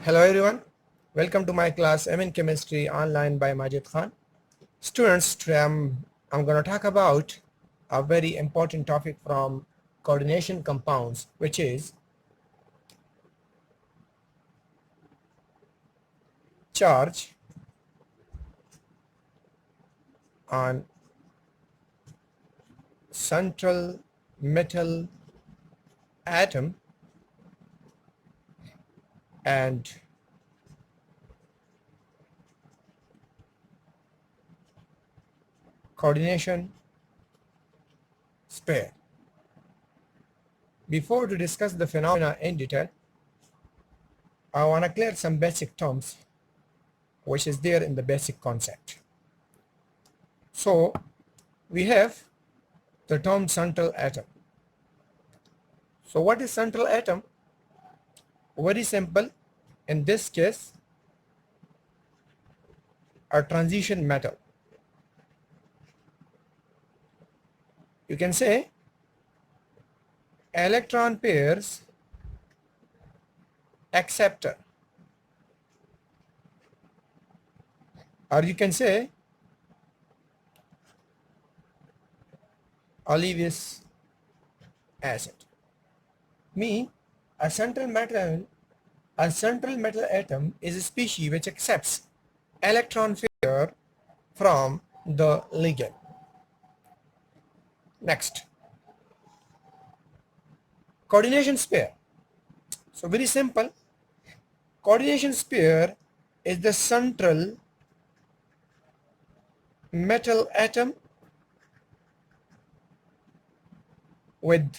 Hello everyone, welcome to my class M in Chemistry online by Majid Khan. Students, today I'm going to talk about a very important topic from coordination compounds, which is charge on central metal atom and coordination pair. Before to discuss the phenomena in detail, I want to clear some basic terms which is there in the basic concept. So we have the term central atom. So what is central atom? Very simple. In this case, a transition metal. You can say electron pairs acceptor, or you can say Olivier's acid. Mean a central metal atom is a species which accepts electron pair from the ligand. Next, coordination pair. So very simple. Coordination pair is the central metal atom with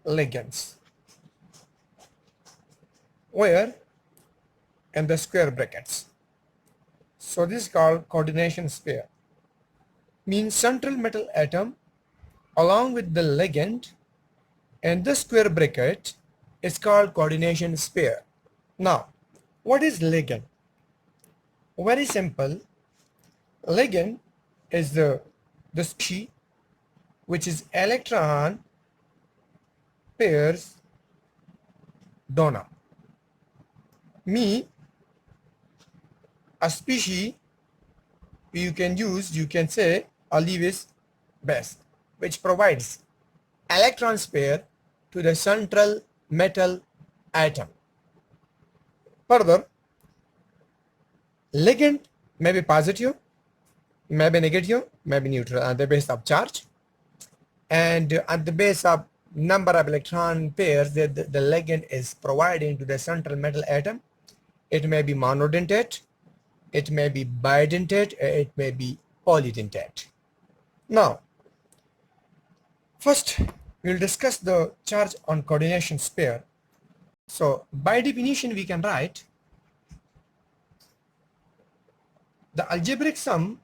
ligands, where in the square brackets. So this is called coordination pair. Means central metal atom along with the ligand and the square bracket is called coordination pair. Now, what is ligand? Very simple. Ligand is the species which is electron pairs donor. A species you can say Olivier's base, which provides electron pair to the central metal atom. Further, ligand may be positive, may be negative, may be neutral on the base of charge, and at the base of number of electron pairs that the ligand is providing to the central metal atom. It may be monodentate, it may be bidentate, it may be polydentate. Now, first we'll discuss the charge on coordination pair. So by definition we can write the algebraic sum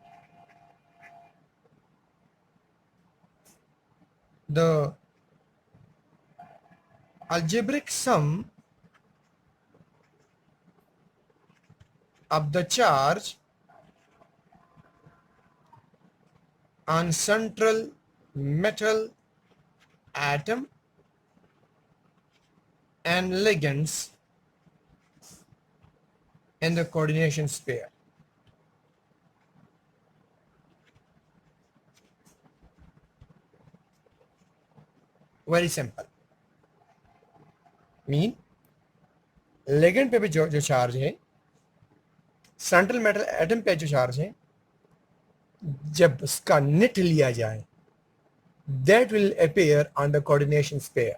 of the charge on central metal atom and ligands in the coordination pair. Very simple. Mean ligand पे भी जो charge है, central metal atom पे जो charge है, जब उसका net लिया जाए, that will appear on the coordination pair.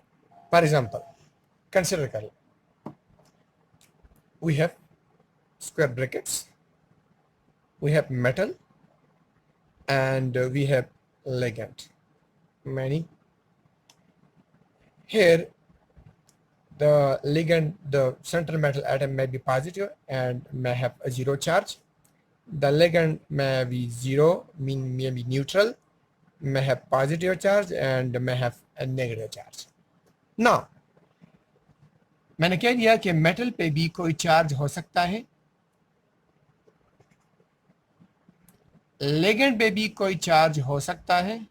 For example, consider करें, we have square brackets, we have metal, and we have ligand. Many here. The ligand, the central metal atom may be positive and may have a zero charge. The ligand may be zero, may be neutral, may have positive charge and may have a negative charge. Now, मैंने कह दिया कि metal पे भी कोई charge हो सकता है, ligand पे भी कोई चार्ज हो सकता है,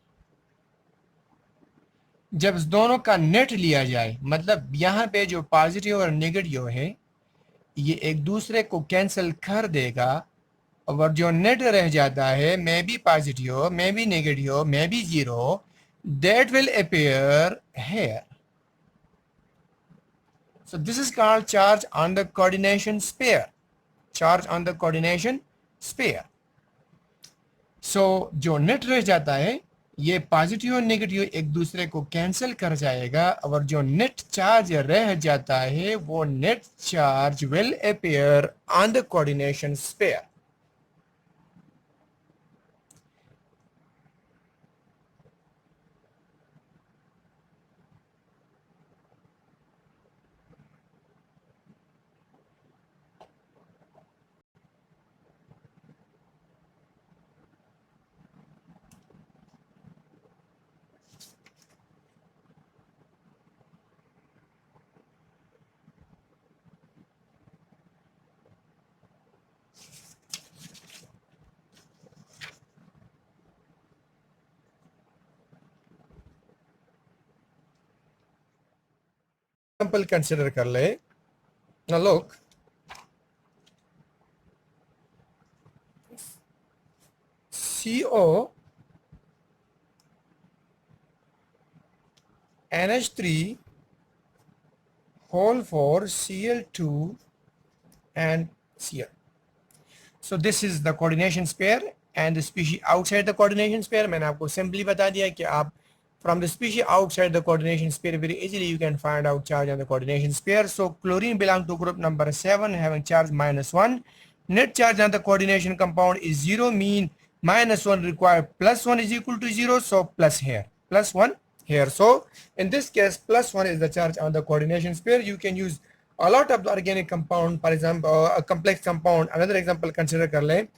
जब दोनों का नेट लिया जाए, मतलब यहाँ पे जो पॉजिटिव और नेगेटिव है ये एक दूसरे को कैंसिल कर देगा, और जो नेट रह जाता है may be positive, may be negative, may be zero, that will appear here. So this is called charge on the coordination sphere. Charge on the coordination sphere. So जो नेट रह जाता है ये पॉजिटिव और negative एक दूसरे को cancel कर जाएगा, और जो नेट चार्ज रह जाता है वो net charge will appear on the coordination sphere. Example consider कर ले. Now look, CO NH3 whole 4 Cl2 and Cl. So this is the coordination pair and the species outside the coordination pair. मैंने आपको simply बता दिया कि आप from the species outside the coordination pair very easily you can find out charge on the coordination pair. So chlorine belongs to group number 7 having charge -1. Net charge on the coordination compound is 0, mean -1 required, +1 is equal to 0, so plus here, +1 here. So in this case +1 is the charge on the coordination pair. You can use a lot of the organic compound, for example a complex compound. Another example consider कर लें,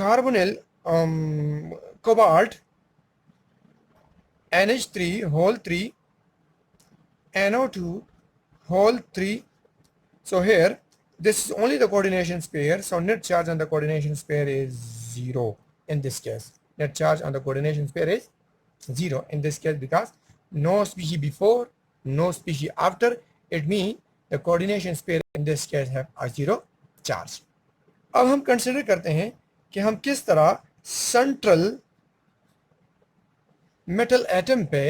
carbonyl cobalt NH3 whole 3 NO2 whole 3. So here this is only the coordination pair, so net charge on the coordination pair is 0 in this case. Net charge on the coordination pair is 0 in this case because no species before, no species after. It means the coordination pair in this case have a 0 charge. अब हम consider करते हैं कि हम किस तरह central metal atom पे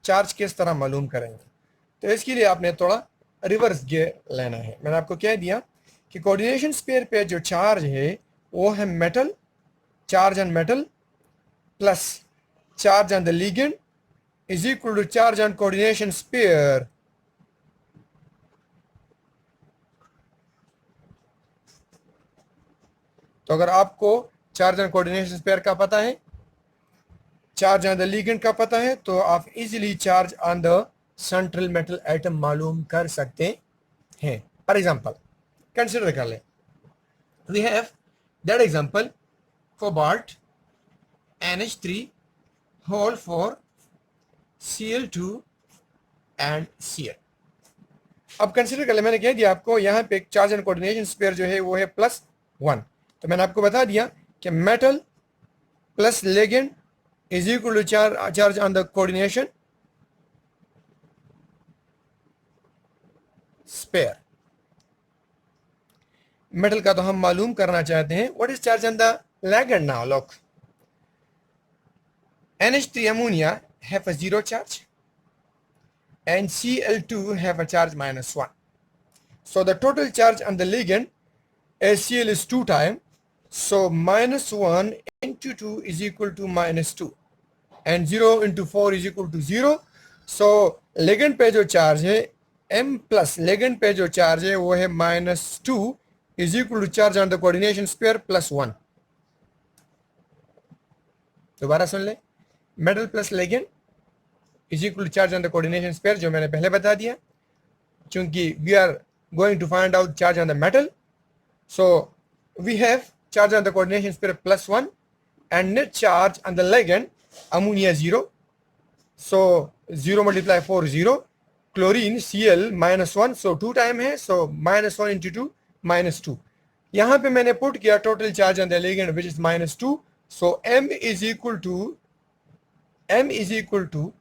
charge किस तरह मालूम करेंगे. तो इसके लिए आपने थोड़ा रिवर्स गियर लेना है. मैंने आपको कह दिया कि कोऑर्डिनेशन स्फीयर पे जो चार्ज है वो है metal, charge on metal plus charge on the ligand is equal to charge on coordination sphere तो अगर आपको चार्ज ऑन कोऑर्डिनेशन स्फीयर का पता है, चार्ज ऑन द लिगेंड का पता है, तो आप easily charge on the central metal atom मालूम कर सकते हैं. फॉर एग्जांपल कंसीडर कर लें, we have that example cobalt NH3 whole 4 Cl2 and Cl. अब कंसीडर कर ले, मैंने कह दिया आपको यहाँ पे चार्ज एंड कोऑर्डिनेशन स्फीयर जो है वो है +1. तो मैंने आपको बता दिया कि metal plus ligand is equal to charge on the coordination sphere. Metal का तो हम मालूम करना चाहते हैं. What is charge on the ligand now? Look, NH3 ammonia have a 0 charge and Cl2 have a charge -1. So the total charge on the ligand HCl is 2 times. So -1 into 2 is equal to -2 and 0 into 4 is equal to 0. So ligand पे जो charge है M plus ligand पे जो charge है वो है -2 is equal to charge on the coordination sphere +1. दोबारा सुन ले, metal plus ligand is equal to charge on the coordination sphere, जो मैंने पहले बता दिया. क्योंकि we are going to find out charge on the metal, so we have charge on the coordination sphere +1 and net charge on the ligand ammonia 0. So 0 × 4 0. Chlorine Cl -1, so 2 time है, so -1 × 2 -2. यहाँ पे मैंने put किया total charge on the ligand which is -2, so m is equal to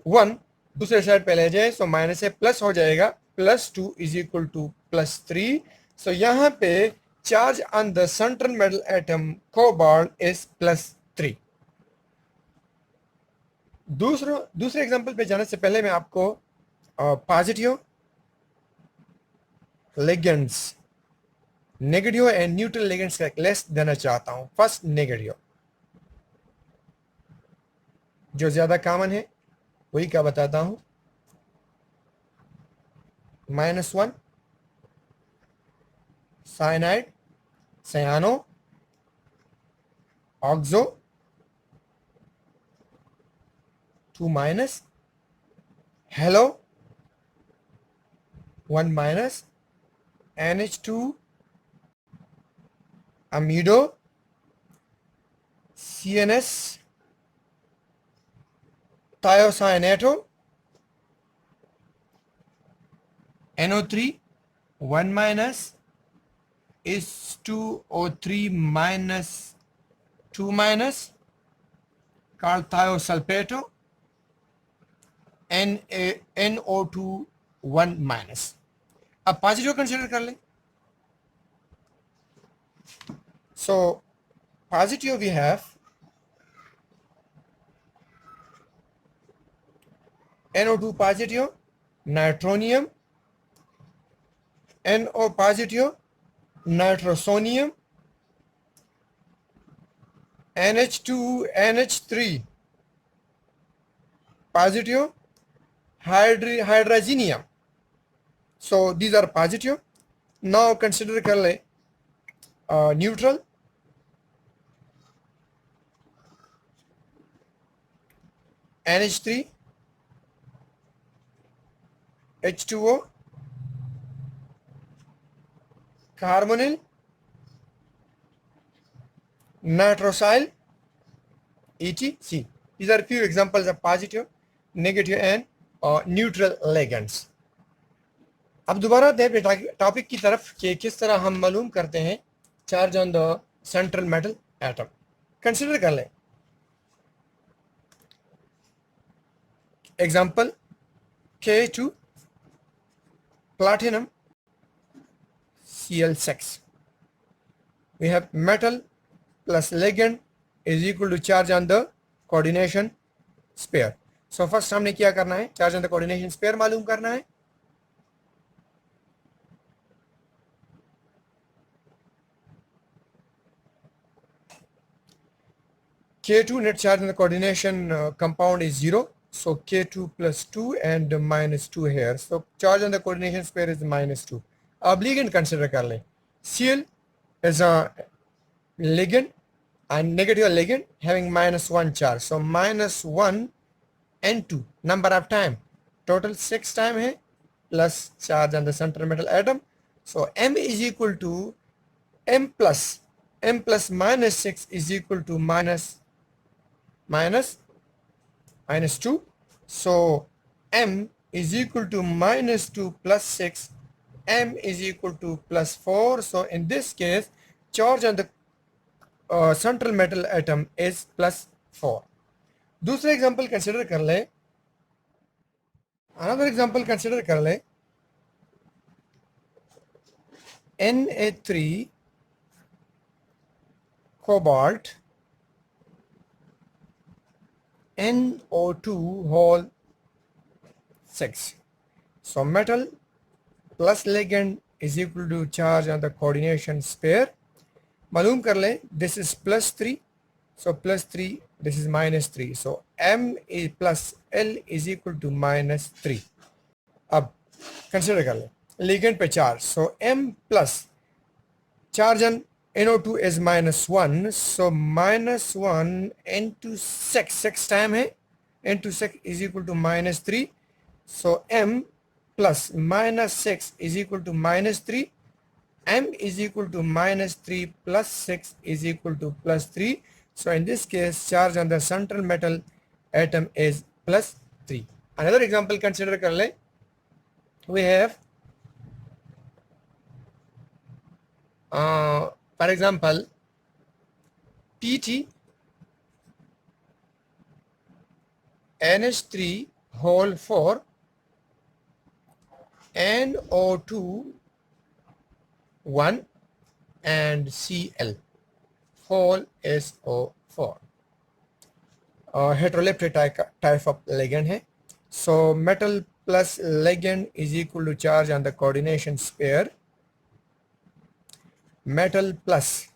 1, दूसरे side पे ले जाए, so minus से प्लस हो जाएगा, +2 इज इक्वल टू +3। सो यहाँ पे charge on the central metal atom cobalt is +3। दूसरे एग्जांपल पे जाने से पहले मैं आपको positive ligands, negative and neutral ligands का एक लिस्ट देना चाहता हूं। फर्स्ट नेगेटिव, जो ज्यादा कॉमन है वही का बताता हूं। -1 cyanide, cyano, oxo, 2-, halo, 1-, NH2, amido, CNS, thiocyanato, NO3, 1- is 2O3- 2-, called thiosulfato, NO2, 1-। अब पॉजिटिव कंसिडर कर लें। So positive we have NO2 positive, nitronium, NO positive, nitrosonium, NH2, NH3 positive, hydrazinium. So these are positive. Now consider कर ले neutral, NH3, H2O, carbonyl, nitrosyl, ETC. These are few examples of positive, negative and neutral ligands. अब दोबारा आते हैं topic की तरफ कि किस तरह हम मालूम करते हैं charge on the central metal atom. Consider कर लें example K2 platinum Cl6, we have metal plus ligand is equal to charge on the coordination pair. So first हमने क्या करना है, charge on the coordination pair मालूम करना है। K2 net charge on the coordination compound is 0, so K2 plus 2 and -2 here, so charge on the coordination pair is -2. अब ligand consider कर लें। Cl is a ligand and negative ligand having -1 charge, so -1 N2 number of time, total 6 time है, plus charge on the central metal atom, so M is equal to M plus -6 is equal to -2, so M is equal to -2 plus 6, M is equal to +4, so in this case charge on the central metal atom is +4. दूसरा example consider कर ले, another example consider कर ले Na3 cobalt NO2 whole 6, so metal plus ligand is equal to charge on the coordination pair। मालूम कर ले, this is +3, so +3, this is -3, so M is plus L is equal to -3। अब consider कर ले ligand पे charge, so M plus charge on NO2 is -1, so -1 into 6 time है, into 6 is equal to -3, so M plus -6 is equal to -3, M is equal to -3 plus 6 is equal to +3, so in this case charge on the central metal atom is +3। Another example consider कर ले, we have For example, Pt NH3 whole 4 NO2 1 and Cl whole SO4. Heteroleptic type of ligand है. So metal plus ligand is equal to charge on the coordination pair. Metal plus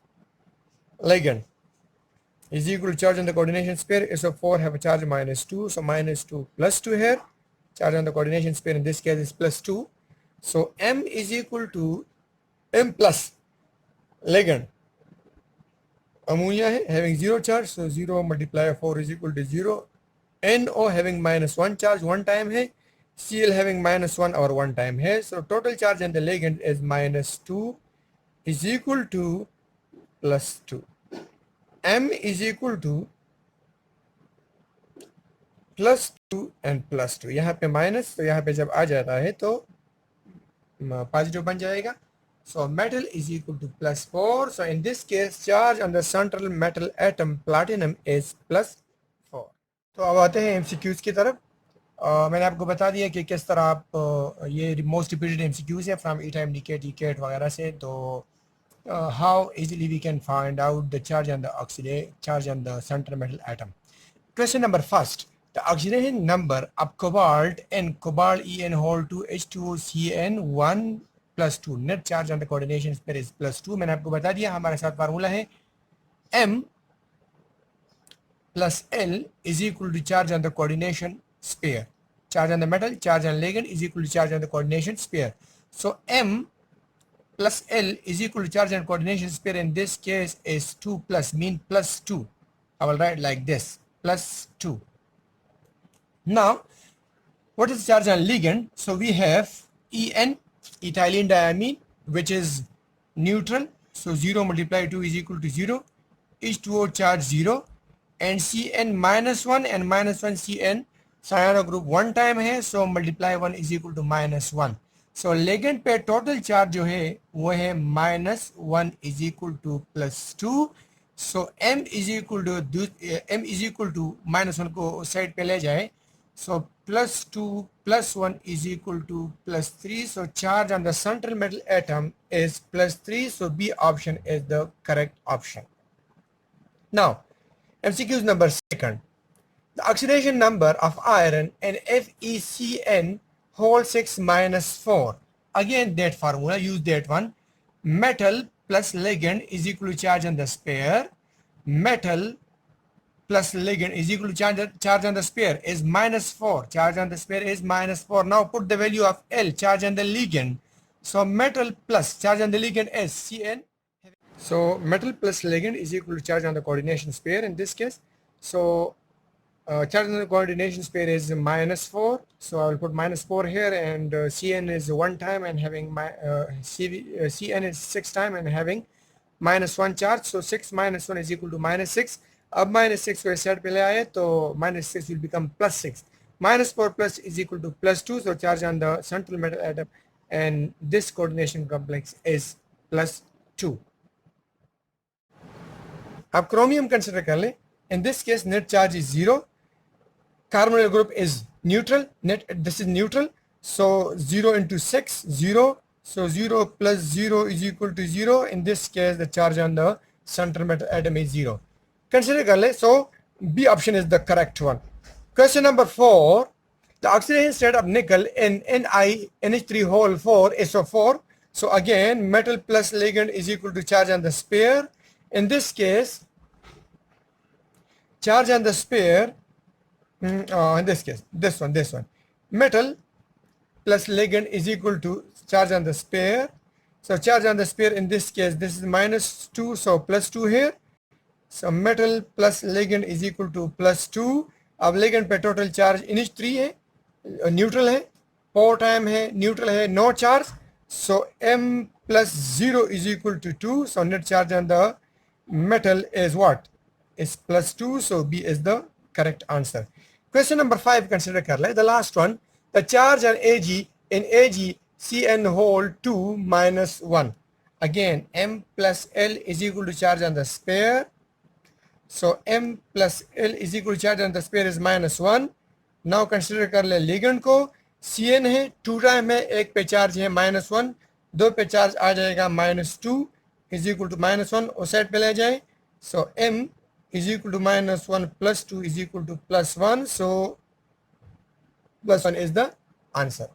ligand is equal to charge on the coordination pair. SO4 have a charge -2, so -2 plus 2 here. Charge on the coordination pair in this case is +2. So M is equal to M plus ligand. Ammonia having 0 charge, so 0 multiplied 4 is equal to 0. NO having -1 charge, 1 time hai. Cl having -1 or 1 time hai. So total charge on the ligand is -2 is equal to +2. M is equal to +2 and +2. यहाँ पे minus, तो यहाँ पे जब आ जाता है तो positive बन जाएगा. So metal is equal to +4. So in this case, charge on the central metal atom platinum is +4. तो अब आते हैं MCQs की तरफ. मैंने आपको बता दिया कि किस तरह आप ये मोस्ट रिपीटेड MCQs है फ्रॉम ई टाइम डीकेट वगैरह से. तो how easily we can find out the charge on the charge on the central metal atom. Question number first. The oxidation number of cobalt and cobalt En whole 2 H2O Cn 1 +2. Net charge on the coordination pair is +2. मैंने आपको बता दिया हमारे साथ formula है M plus L is equal to charge on the coordination pair. Charge on the metal, charge on ligand is equal to charge on the coordination pair. So M plus L is equal to charge and coordination pair in this case is 2 plus, mean +2. I will write like this, +2. Now, what is charge on ligand? So we have En, ethylene diamine, which is neutral. So 0 multiplied 2 is equal to 0. H2O charge 0. And Cn -1 and -1 Cn cyano group 1 time है. So multiply 1 is equal to -1. So ligand पे total charge जो है वो है -1 is equal to +2. So M is equal to -1 को side पे ले जाए. So +2 + 1 is equal to +3. So charge on the central metal atom is +3. So B option is the correct option. Now, MCQs number second. The oxidation number of iron and FeCN whole 6 - 4. Again, that formula, use that one. Metal plus ligand is equal to charge on the pair. Metal plus ligand is equal to charge on the pair is -4. Charge on the pair is -4. Now put the value of L, charge on the ligand. So metal plus charge on the ligand is Cn. So metal plus ligand is equal to charge on the coordination pair in this case. So charge on the coordination pair is -4. So I will put -4 here, and Cn is 1 time and having Cn is 6 time and having -1 charge. So 6 - 1 is equal to -6. अब -6 को इस side पे ले आए तो -6 will become +6. -4 plus is equal to +2. So charge on the central metal atom and this coordination complex is +2. अब chromium consider कर ले. In this case net charge is 0. Carbonyl group is neutral. This is neutral. So 0 into 6, 0. So 0 plus 0 is equal to 0. In this case the charge on the central metal atom is 0. Consider कर ले. So B option is the correct one. Question number 4. The oxidation state of nickel in NiNH3 whole 4 SO4. So again metal plus ligand is equal to charge on the pair. In this case, charge on the pair, in this case, this one, metal plus ligand is equal to charge on the pair. So charge on the pair in this case, this is -2, so +2 here. So metal plus ligand is equal to +2. अब ligand पे total charge NH3 है, neutral है, 4 time है, neutral है, no charge. So M plus 0 is equal to 2. So net charge on the metal is what? Is +2. So B is the correct answer. Question number 5 consider कर ले. The last one. The charge on Ag in Ag Cn whole 2 - 1. again m plus L is equal to charge on the sphere. So m plus L is equal to charge on the sphere is -1. Now consider कर ले ligand को, Cn है 2 time है, एक पे charge है -1, दो पे चार्ज आ जाएगा -2 इज इक्वल टू -1 और साइड पे ले जाए. सो m is equal to -1 plus 2 is equal to +1. So +1 is the answer.